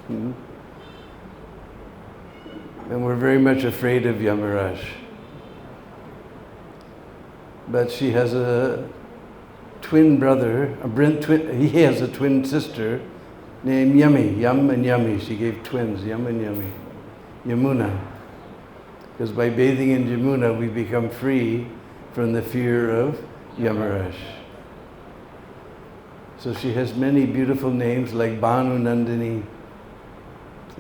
And we're very much afraid of Yamaraj. But she has a twin brother, he has a twin sister named Yami, Yam and Yami. She gave twins, Yam and Yami. Yamuna. Because by bathing in Yamuna, we become free from the fear of Yamaraj. So she has many beautiful names like Bhanu Nandini.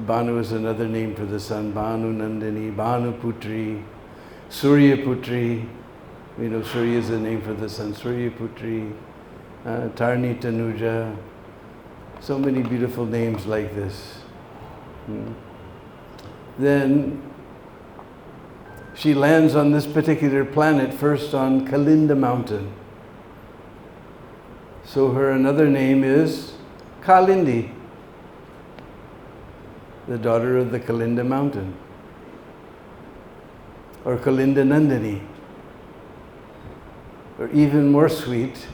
Bhanu is another name for the sun. Bhanu Nandini, Bhanu Putri, Surya Putri. We know Surya is the name for the sun. Surya Putri, Tarni Tanuja. So many beautiful names like this. Then she lands on this particular planet first on Kalinda mountain. So her another name is Kalindi, the daughter of the Kalinda mountain, or Kalinda Nandini, or even more sweet,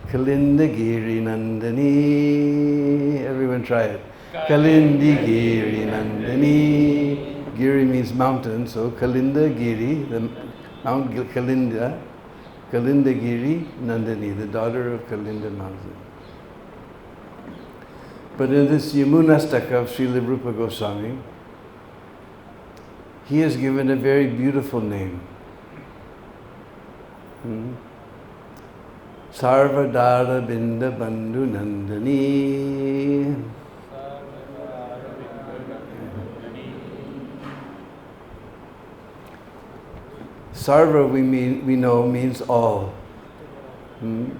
Kalinda Giri Nandini. Everyone try it. Kalindi Giri Nandini. Giri means mountain, so Kalinda Giri, the Mount Kalinda, Kalinda Giri Nandini, the daughter of Kalinda mountain. But in this Yamunastakam of Srila Rupa Goswami, he is given a very beautiful name. Sarvadara Binda Bandhu Nandini. Sarva we know means all. And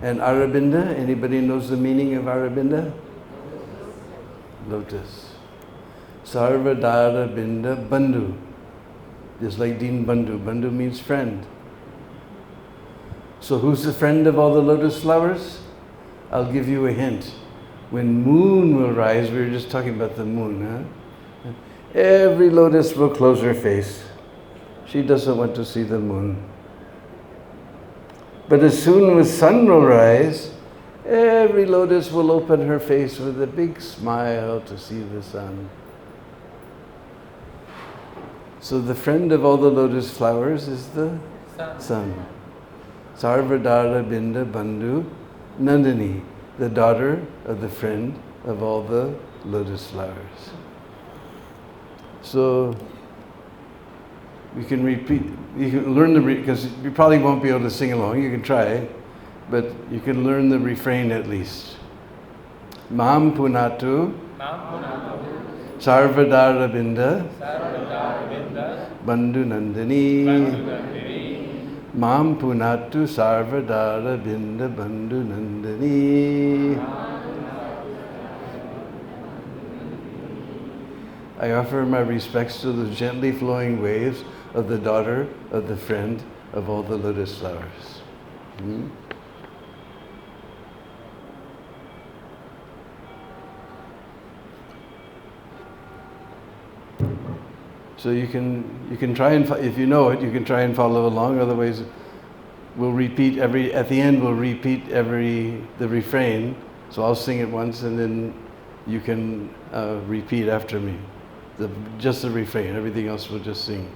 Arabinda, anybody knows the meaning of Arabinda? Lotus. Sarvadara Binda Bandhu. Just like Deen Bandhu. Bandhu means friend. So who's the friend of all the lotus flowers? I'll give you a hint. When moon will rise, we were just talking about the moon, huh? Every lotus will close her face. She doesn't want to see the moon. But as soon as sun will rise, every lotus will open her face with a big smile to see the sun. So the friend of all the lotus flowers is the sun. Sarvadara Binda Bandhu Nandini, the daughter of the friend of all the lotus flowers. So you can repeat, you can learn because you probably won't be able to sing along, you can try, but you can learn the refrain at least. Mam Punatu, Sarvadara Binda, Bandhu Nandini. Mam Punatu Sarvadara Binda Bandhu Nandini. I offer my respects to the gently flowing waves of the daughter of the friend of all the lotus flowers. So you can try and, if you know it, you can try and follow along. Otherwise, we'll repeat at the end we'll repeat the refrain. So I'll sing it once and then you can repeat after me. Just the refrain, everything else we'll just sing.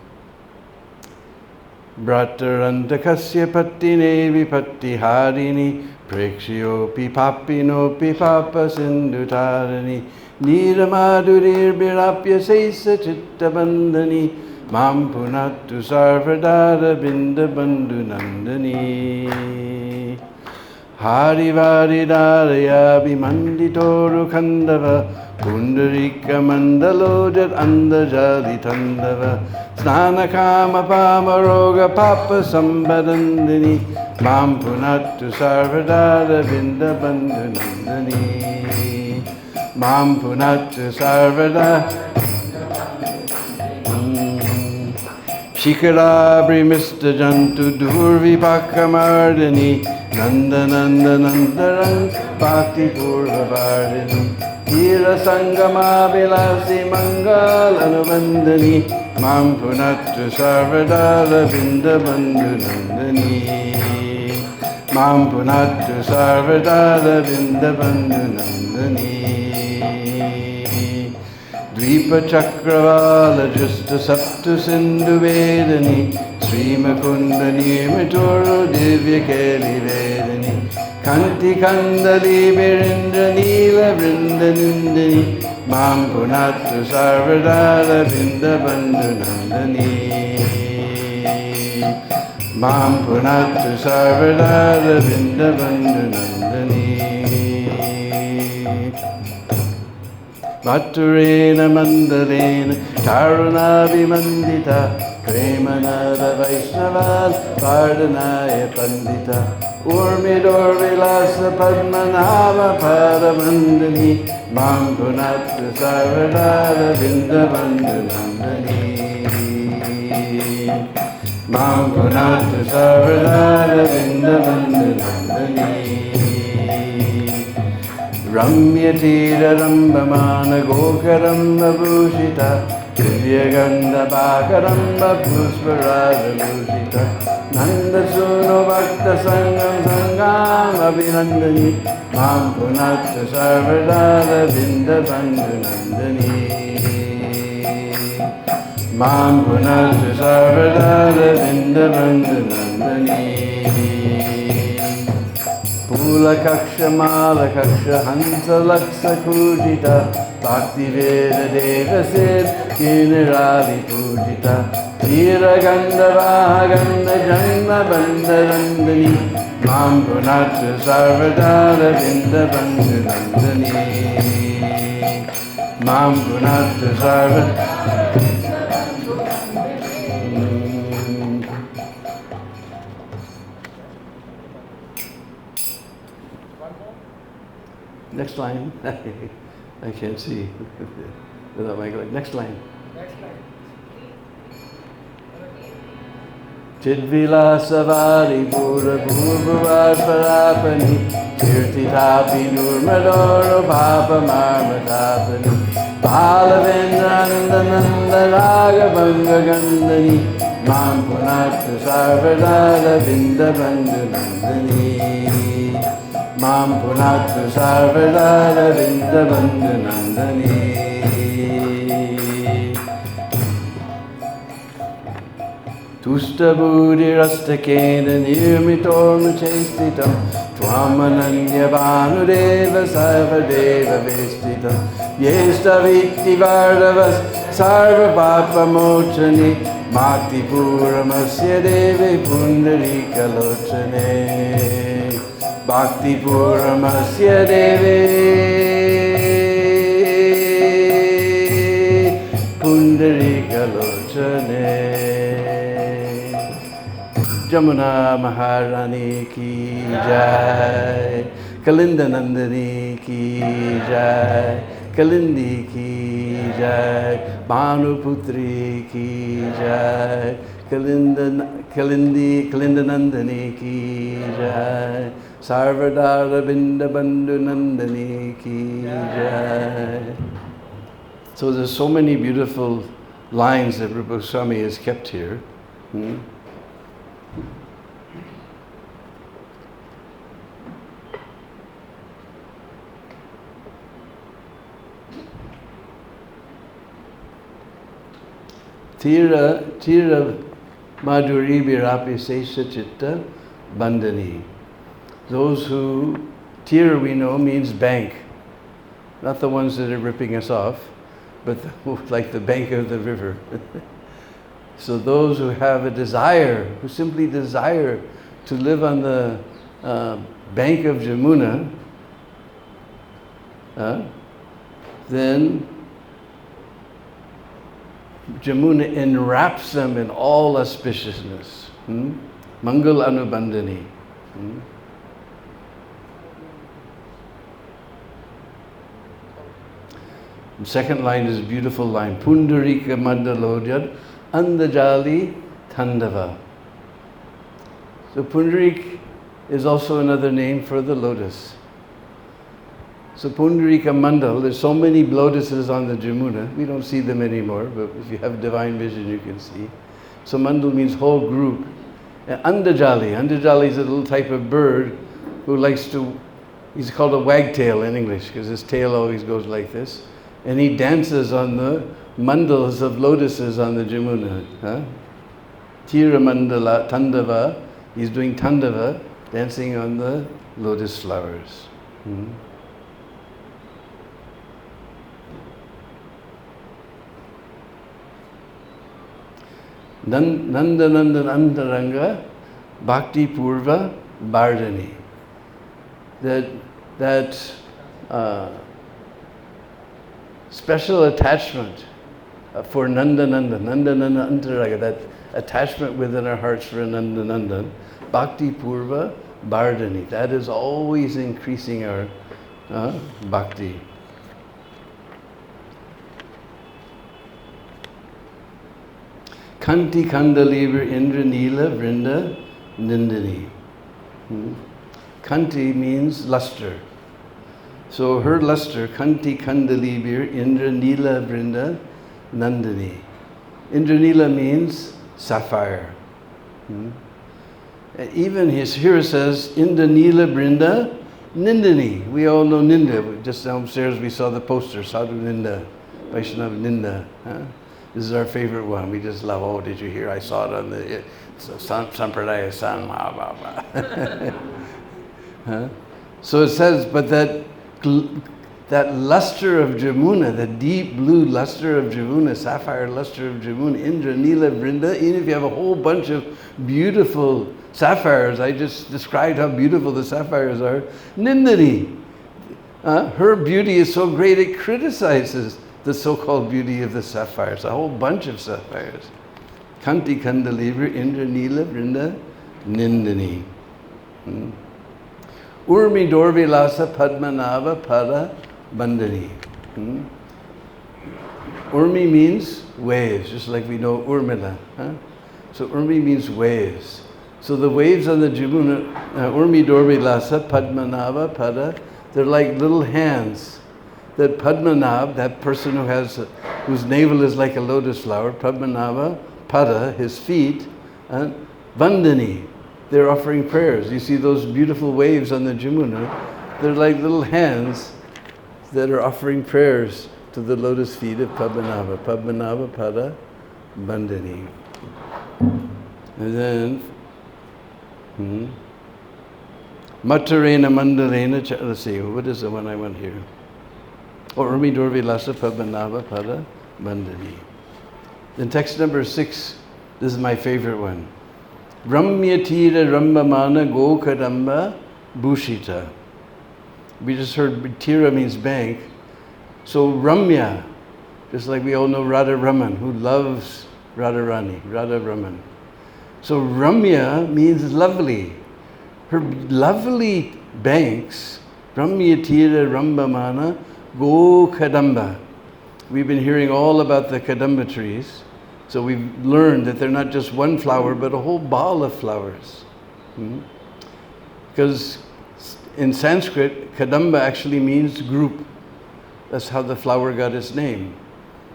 Bratarantakasya pattine vipatti harini prekshyopi papinopi papa sindhutarani Niramadurir birapya seisa chitta bandhani Mam punattu sarvadara binda bandhu nandani Hari varidaraya bimanditoru khandava Pundarika mandalojat andajali tandava Snana kama pama roga papa sambadandini Mam punattu sarvadara binda bandhu nandani Mam punattu sarvada Shikarabri Mr. Jantu Durvipakkamardani Nanda Nanda Nandarang Bhakti Purvavardhani Hira Sangama Vilasi Mangal Anubandani Mam punattu sarvadara binda bandhu nandani Mam punattu sarvadara binda bandhu nandani Dvipa Chakravala Justa Saptu Sindhu Vedani Srimakundani Mituru Divya Keli Vedani Kanti Kandali Birindra Nila Vrindanindani Mam Punatu Sarvadara Vrindavana Nandani Mam Punatu Sarvadara Vrindavana Nandani Maturena Mandalena Karuna Vimandita Premanada Vaishnava Pardhanaya Pandita Urmidor Vilasa Padmanava Paramandani Mam Punatu Sarvadara Vrindavana Nandani Mam Punatu Sarvadara Vrindavana Nandani Ramya Tira Rambamana Gokaramba Bhushita Divyaganda Bhakaramba Pusparaja Bhushita Nanda Suno Bhakta Sangam Sangam Abhinandani Mam Punata Sarvadara Vrindavana Nandani Mam Punata Sarvadara Vrindavana Nandani Pula Kaksha Mala Kaksha Hansa Laksa Kujita Bhakti Veda Deva Sid Kiniradi Pujita Tira Ganda Vahaganda Janma Bandharandani Mam Punata Sarvadara Vrindavana Nandani Mam Punata Sarvadara Next line. I can't see without my glasses. Next line. Chidvilasavari Pura Purvavasparapani Kirtitapi Nurmadoro Papa Marmatapani Palavendrananda Nanda Raga Banga Gandani Mam Punata Sarvadara Vrindavana Nandani Mam Punata Sarvadara Vrindavana Nandani Tusta Buddhi Rastakena Nirmitorma Chestitam Twamananya Bhanudeva Sarvadeva Vestitam Yesta Vitti Vardavas Sarva Papa Mochani Bhakti Puramasya Devi Pundarika Lochane Bhakti Puramasya Devi Pundarika Lochane Jamuna Maharani ki jai, Kalinda Nandani ki jai, Kalindi ki jai, Bhanu Putri ki jai, Kalindi Nandani ki jai, Sarvadara Binda Bandhu Nandani ki jai. So there's so many beautiful lines that Rupa Goswami has kept here. Tira Madhuri Birapi Sesha Chitta Bandhani. Those who, Tira we know means bank, not the ones that are ripping us off, but like the bank of the river. So those who have a desire, who simply desire to live on the bank of Yamuna, then Yamuna enwraps them in all auspiciousness. Mangal Anubandhani. The second line is a beautiful line. Pundarika Mandalodhyad Andajali Tandava. So Pundarik is also another name for the lotus. So Pundarika Mandal, there's so many lotuses on the Jamuna, we don't see them anymore, but if you have divine vision you can see. So Mandal means whole group. And Andajali is a little type of bird who likes to, he's called a wagtail in English because his tail always goes like this. And he dances on the mandals of lotuses on the Jamuna. Huh? Tira mandala tandava, he's doing tandava, dancing on the lotus flowers. Nanda Nanda Antaranga Bhakti Purva Bardani. That special attachment for Nanda Nanda Antaranga, that attachment within our hearts for Nanda Nanda, Bhakti Purva Bardani. That is always increasing our bhakti. Kanti Kandaliver Indra Nila Vrinda Nindini. Kanti means luster. So her luster, Kanti Kandalibir Indra Nila Vrinda Nandini. Indra Nila means sapphire. Even here it says Indra Nila Vrinda Nindini. We all know Ninda. Just downstairs we saw the poster, Sadhu Ninda, Vaishnava Ninda. This is our favorite one. We just love, oh, did you hear? I saw it on the Sampradaya San Mahabhava. So it says, but that luster of Jamuna, the deep blue luster of Jamuna, sapphire luster of Jamuna, Indra, Nila, Vrinda, even if you have a whole bunch of beautiful sapphires, I just described how beautiful the sapphires are, Nindini. Her beauty is so great it criticizes the so-called beauty of the sapphires, a whole bunch of sapphires. Kanti Kandalivra, Indra, Nila, Vrinda, Nindini. Urmi Dorvilasa Padmanava Pada Bandhani. Urmi means waves, just like we know Urmila. So Urmi means waves. So the waves on the Jamuna, Urmi Dorvilasa Padmanava Pada, they're like little hands. That Padmanabha, that person whose navel is like a lotus flower, Padmanabha, Pada, his feet, and Vandani, they're offering prayers. You see those beautiful waves on the Jamuna, they're like little hands that are offering prayers to the lotus feet of Padmanabha. Padmanabha, Pada, Vandani. And then, Matarena Mandalena, let's see, what is the one I want here? Urmi Dorvilasa Padmanabha Pada Bandhani. Then text number 6, this is my favorite one. Ramya Tira Rambamana Gokadamba Bhushita. We just heard Tira means bank. So Ramya, just like we all know Radha Raman, who loves Radharani, Radha Raman. So Ramya means lovely. Her lovely banks, Ramya Tira Rambamana Go Kadamba. We've been hearing all about the Kadamba trees. So we've learned that they're not just one flower, but a whole ball of flowers. Because in Sanskrit, Kadamba actually means group. That's how the flower got its name.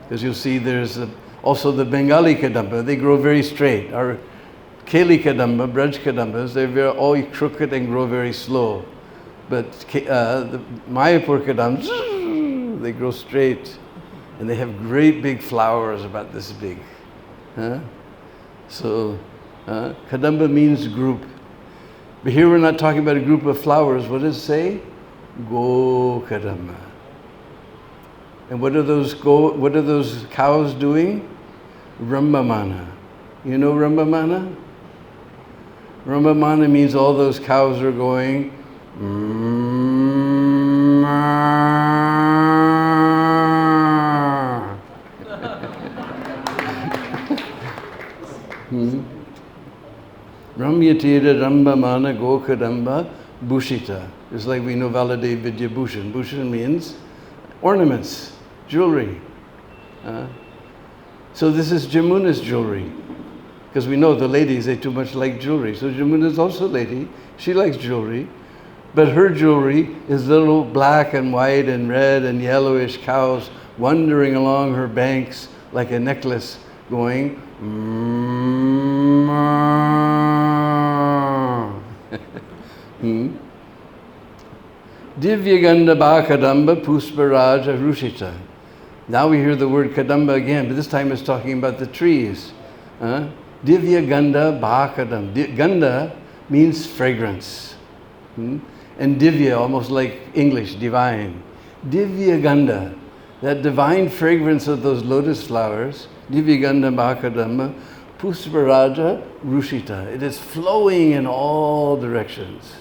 Because you'll see there's also the Bengali Kadamba. They grow very straight. Our Keli Kadamba, Braj Kadambas, they're all crooked and grow very slow. But the Mayapur Kadambas, they grow straight, and they have great big flowers about this big. So, Kadamba means group. But here we're not talking about a group of flowers. What does it say? Go Kadamba. And what are those cows doing? Rambamana. You know Rambamana? Rambamana means all those cows are going. Ramyatira Rambamana Gokadamba Bhushita. It's like we know Valadev Vidya Bhushan. Bhushan means ornaments, jewelry. So this is Jamuna's jewelry. Because we know the ladies, they too much like jewelry. So Jamuna's also a lady. She likes jewelry. But her jewelry is little black and white and red and yellowish cows wandering along her banks like a necklace going. Divyaganda Bhakadamba Pusparaja Rushita. Now we hear the word Kadamba again, but this time it's talking about the trees. Divya Gandha Bhakadam. Gandha means fragrance. And Divya, almost like English, divine. Divya Gandha, that divine fragrance of those lotus flowers, Divya Gandha Bhakadam, Pusparaja Rushita. It is flowing in all directions.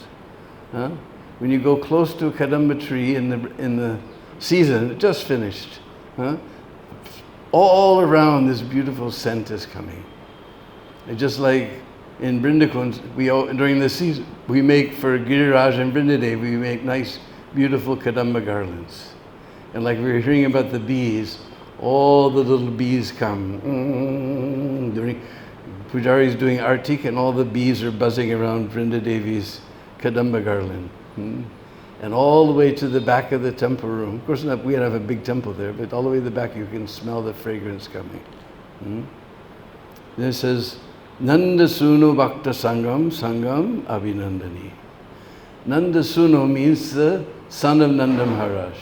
When you go close to a Kadamba tree in the season, it just finished. All around this beautiful scent is coming. It's just like in Vrindakund, during the season, we make for Giriraj and Vrindadev, we make nice, beautiful Kadamba garlands. And like we were hearing about the bees, all the little bees come. Pujari is doing artik and all the bees are buzzing around Vrindadevi's Kadamba garland. And all the way to the back of the temple room. Of course, we don't have a big temple there, but all the way to the back you can smell the fragrance coming. Then it says, Nanda Sunu Bhakta Sangam, Sangam Abhinandani. Nanda Sunu means the son of Nanda Maharaj.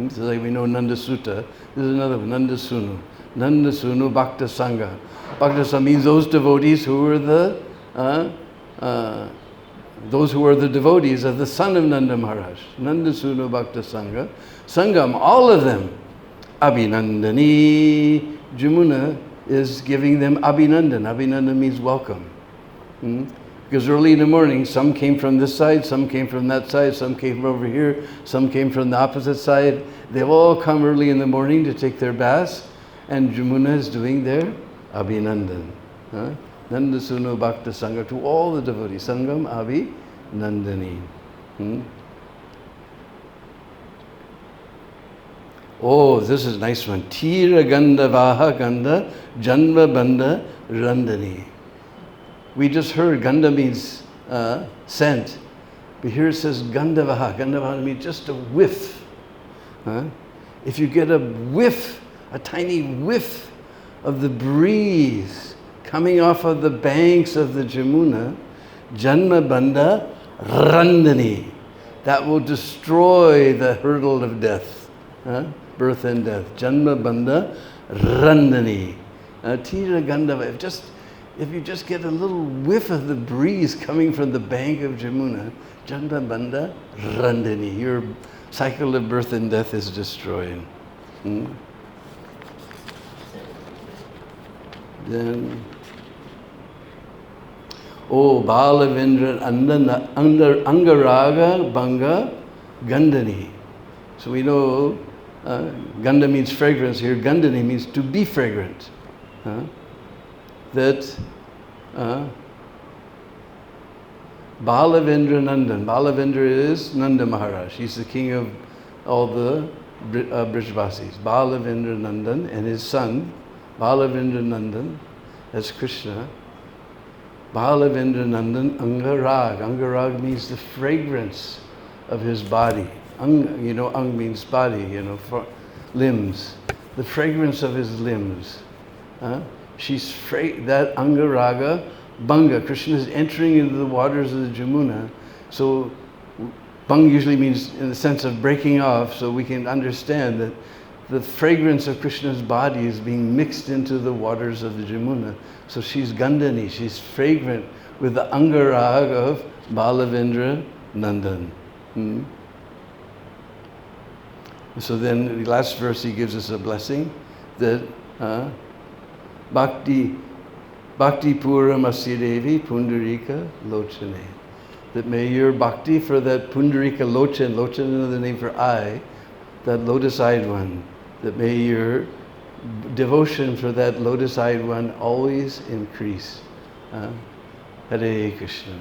So like we know Nanda Sutta, this is another one, Nanda Sunu. Nanda Sunu Bhakta Sangha. Bhakta Sangha means those devotees who were the devotees of the son of Nanda Maharaj. Nanda Sunu Bhakta Sangha. Sangam, all of them. Abhinandani. Jamuna is giving them Abhinandan. Abhinandan means welcome. Because early in the morning, some came from this side, some came from that side, some came from over here, some came from the opposite side. They've all come early in the morning to take their baths, and Jamuna is doing their Abhinandan. Nanda Sunu Bhakta Sangha, to all the devotees. Sangam Abhinandani. Oh, this is a nice one. Tira Gandha Vaha Gandha Janma Bandha Randani. We just heard Gandha means scent. But here it says Gandhavaha. Gandhavaha means just a whiff. If you get a whiff, a tiny whiff of the breeze coming off of the banks of the Jamuna, Janma Bandha Randani. That will destroy the hurdle of death. Birth and death. Janma Bandha Randani. Tira Gandhava. If you just get a little whiff of the breeze coming from the bank of Jamuna, Janma Bandha Randani. Your cycle of birth and death is destroyed. Then, Balavendra under Angaraga Banga Gandhani. So we know Gandha means fragrance here. Gandhani means to be fragrant. That Balavendra Nandan. Balavendra is Nanda Maharaj. He's the king of all the Brijvasis. Balavendra Nandan and his son, Balavendra Nandan, that's Krishna. Balavendra Nandan Angarag. Angarag means the fragrance of his body. Ang means body, for limbs. The fragrance of his limbs. That Angaraga Banga. Krishna is entering into the waters of the Jamuna. So Bang usually means in the sense of breaking off, so we can understand that the fragrance of Krishna's body is being mixed into the waters of the Jamuna. So she's Gandhani, she's fragrant with the Angarag of Balavendra Nandan. So then the last verse he gives us a blessing that Bhakti Pura Masidevi Pundarika Lochane. That may your bhakti for that Pundarika Lochan, Lochan is another name for eye, that lotus-eyed one, that may your devotion for that lotus-eyed one always increase. Hare Krishna.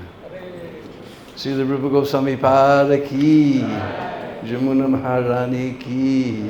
Srila Rupa Goswami Pada ki, Jamuna Maharani ki.